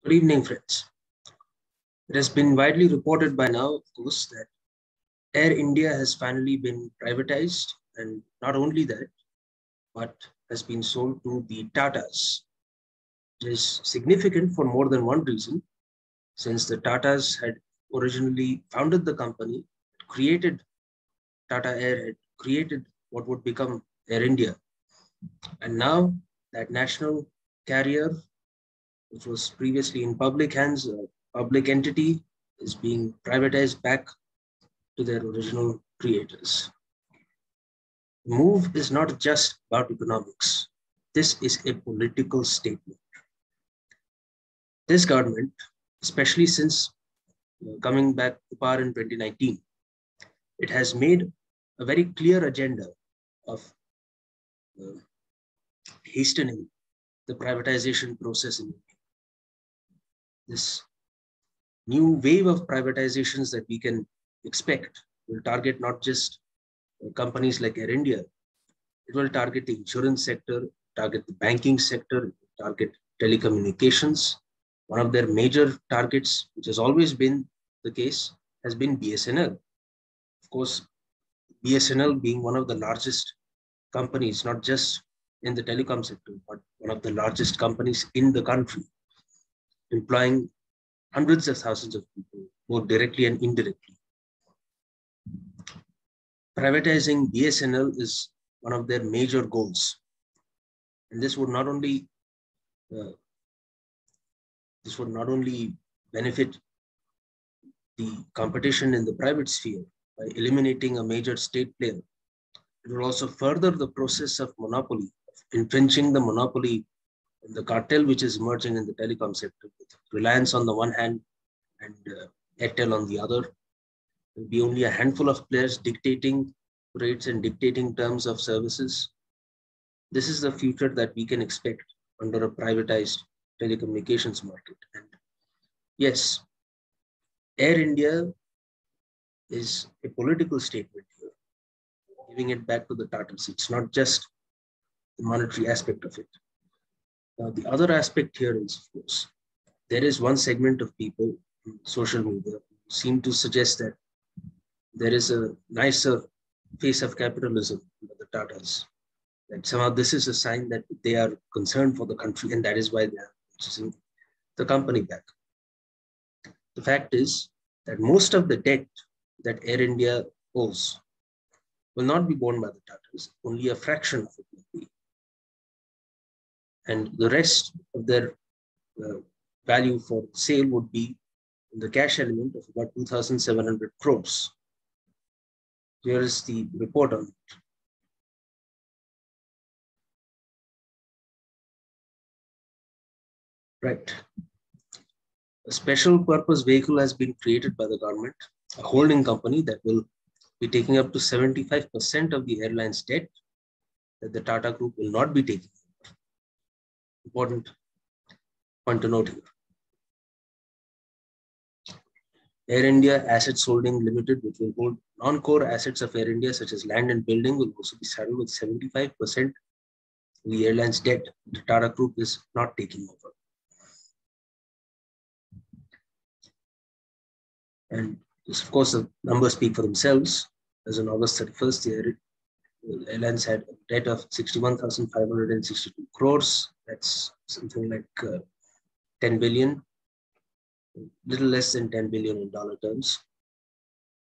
Good evening, friends. It has been widely reported by now, of course, that Air India has finally been privatized, and not only that, but has been sold to the Tatas. It is significant for more than one reason, since the Tatas had originally founded the company, created Tata Air, had created what would become Air India. And now that national carrier, which was previously in public hands, a public entity, is being privatized back to their original creators. The move is not just about economics. This is a political statement. This government, especially since coming back to power in 2019, it has made a very clear agenda of hastening the privatization process in India. This new wave of privatizations that we can expect will target not just companies like Air India. It will target the insurance sector, target the banking sector, target telecommunications. One of their major targets, which has always been the case, has been BSNL. Of course, BSNL being one of the largest companies, not just in the telecom sector, but one of the largest companies in the country, employing hundreds of thousands of people, both directly and indirectly. Privatizing BSNL is one of their major goals. And this would not only benefit the competition in the private sphere by eliminating a major state player. It will also further the process of monopoly, of entrenching the monopoly, the cartel which is emerging in the telecom sector, with Reliance on the one hand and Airtel on the other. There will be only a handful of players dictating rates and dictating terms of services. This is the future that we can expect under a privatized telecommunications market. And yes, Air India is a political statement here, giving it back to the Tatas. It's not just the monetary aspect of it. Now, the other aspect here is, of course, there is one segment of people in social media who seem to suggest that there is a nicer face of capitalism under the Tatas. That somehow this is a sign that they are concerned for the country, and that is why they are purchasing the company back. The fact is that most of the debt that Air India owes will not be borne by the Tatas. Only a fraction of it will be. And the rest of their value for sale would be in the cash element of about 2,700 crores. Here is the report on it. Right. A special purpose vehicle has been created by the government, a holding company that will be taking up to 75% of the airline's debt that the Tata Group will not be taking. Important point to note here. Air India Assets Holding Limited, which will hold non-core assets of Air India, such as land and building, will also be saddled with 75% of the airline's debt the Tata Group is not taking over. And this, of course, the numbers speak for themselves. As on August 31st, the airlines had a debt of 61,562 crores. That's something like 10 billion, little less than 10 billion in dollar terms.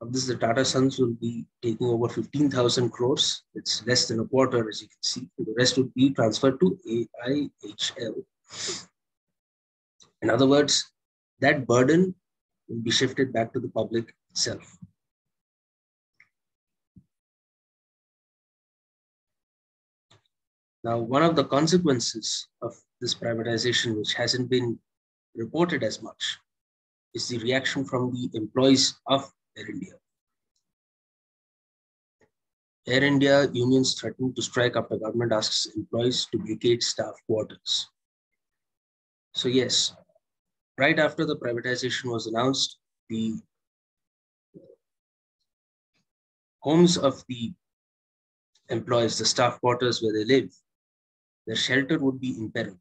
Of this, the Tata Sons will be taking over 15,000 crores. It's less than a quarter, as you can see. The rest would be transferred to AIHL. In other words, that burden will be shifted back to the public itself. Now, one of the consequences of this privatization, which hasn't been reported as much, is the reaction from the employees of Air India. Air India unions threaten to strike after government asks employees to vacate staff quarters. So yes, right after the privatization was announced, the homes of the employees, the staff quarters where they live, their shelter would be in peril.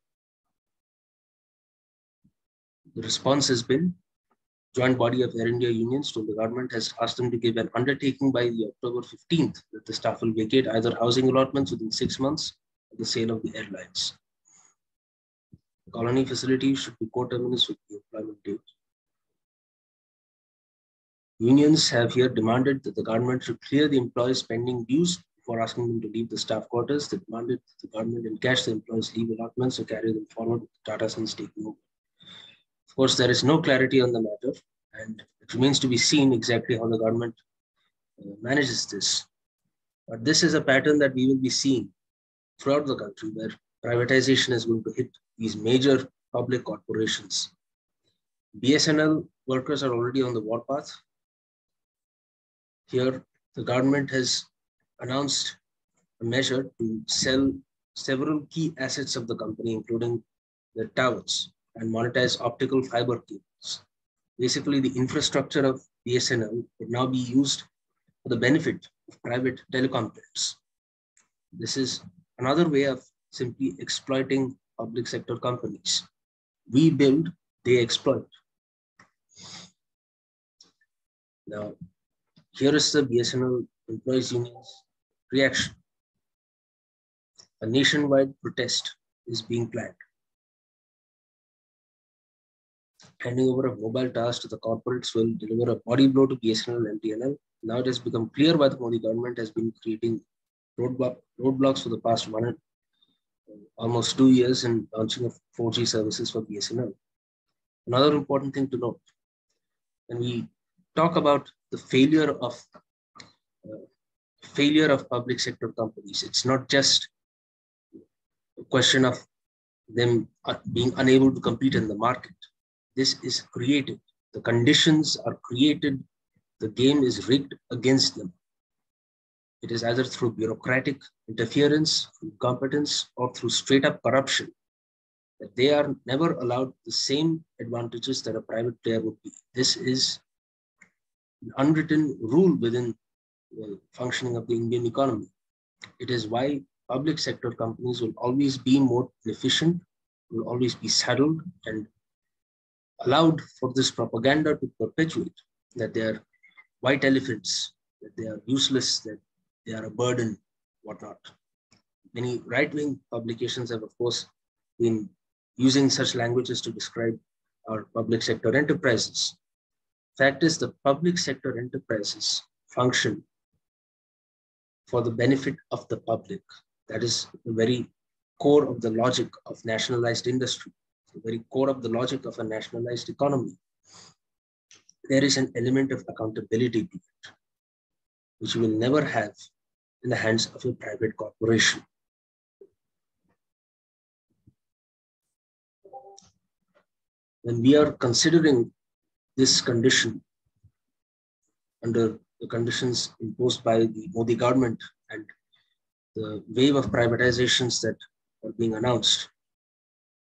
The response has been joint body of Air India unions told the government has asked them to give an undertaking by the October 15th that the staff will vacate either housing allotments within 6 months or the sale of the airlines. The colony facility should be co-terminus with the employment date. Unions have here demanded that the government should clear the employees' pending dues before asking them to leave the staff quarters. They demanded that the government encash the employees' leave allotments or carry them forward with Tata Sons taking over. Of course, there is no clarity on the matter, and it remains to be seen exactly how the government manages this. But this is a pattern that we will be seeing throughout the country, where privatization is going to hit these major public corporations. BSNL workers are already on the warpath. Here, the government has announced a measure to sell several key assets of the company, including the towers, and monetize optical fiber cables. Basically, the infrastructure of BSNL would now be used for the benefit of private telecom players. This is another way of simply exploiting public sector companies. We build, they exploit. Now, here is the BSNL Employees Union's reaction. A nationwide protest is being planned. Handing over of mobile towers to the corporates will deliver a body blow to BSNL and MTNL. Now it has become clear why the Modi government has been creating roadblocks for the past almost 2 years in launching of 4G services for BSNL. Another important thing to note, when we talk about the failure of public sector companies, it's not just a question of them being unable to compete in the market. This is created. The conditions are created. The game is rigged against them. It is either through bureaucratic interference, incompetence, or through straight up corruption that they are never allowed the same advantages that a private player would be. This is an unwritten rule within the functioning of the Indian economy. It is why public sector companies will always be more efficient, will always be saddled and allowed for this propaganda to perpetuate that they are white elephants, that they are useless, that they are a burden, whatnot. Many right-wing publications have, of course, been using such languages to describe our public sector enterprises. Fact is, the public sector enterprises function for the benefit of the public. That is the very core of the logic of nationalized industry, the very core of the logic of a nationalized economy. There is an element of accountability to it, which you will never have in the hands of a private corporation. When we are considering this condition under the conditions imposed by the Modi government and the wave of privatizations that are being announced,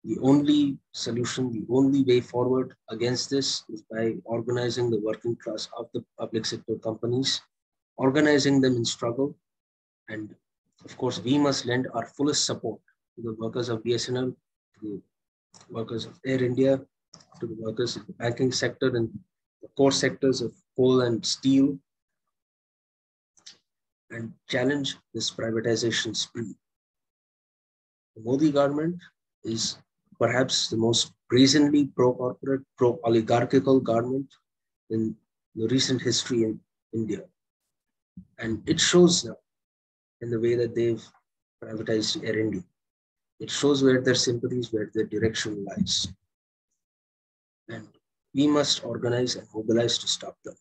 the only solution, the only way forward against this is by organizing the working class of the public sector companies, organizing them in struggle. And of course, we must lend our fullest support to the workers of BSNL, to the workers of Air India, to the workers of the banking sector and the core sectors of coal and steel, and challenge this privatization spree. The Modi government is perhaps the most brazenly pro-corporate, pro-oligarchical government in the recent history in India. And it shows now in the way that they've privatized Air India. It shows where their sympathies, where their direction lies. And we must organize and mobilize to stop them.